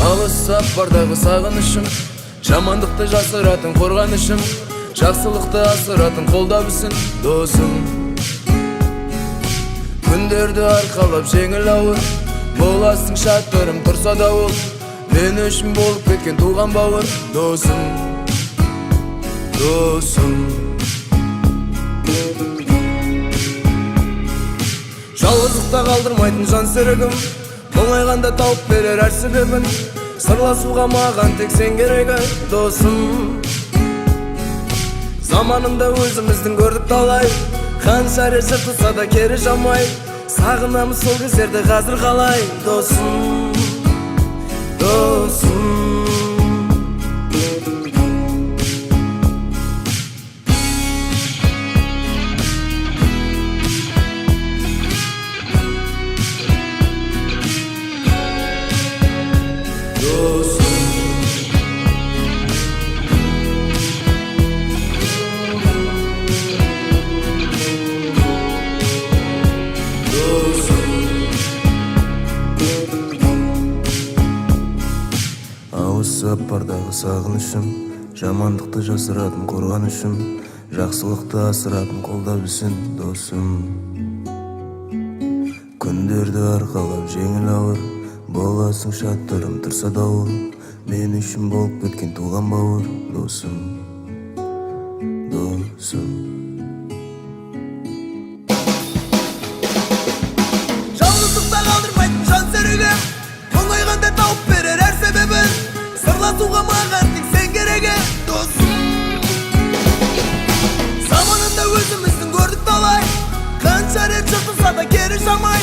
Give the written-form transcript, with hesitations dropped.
Алысап бардагы сагынышым, жамандыкты жасыратын корганышым, жаксылыкты асыратын колдабысың досым. Күндөрдү аркалап жеңил ауыр, боласың шаттарым турса да бол, мен үчүн болуп кеткен тууган бауыр досым, досым. Жалгыздыкта калдырмайтын жан серигим, оңайганда тауып берер ар себебин, сырласууга маган тек сен керек досым. Заманында өзүмүздүн көрдүк талай, канча эре жыртылса да кери жамай, сагынамыз сол кездерди азыр калай досым, досым. Алысап бардагы сагынышым, жамандыкты жасыратын корганышым, жаксылыкты асыратын колдабысың досым. Күндөрдү аркалап жеңил ауыр, боласың шаттарым турса да бол, мен үчүн болуп кеткен тууган бауыр досым, досым. Жалгыздыкта калдырмайтын жан серигим, оңайганда тауып берер ар себебин, сырласууга маган тек сен керек досым. Заманында өзүмүздүн көрдүк талай, канча рет жыртылса да кери жамай,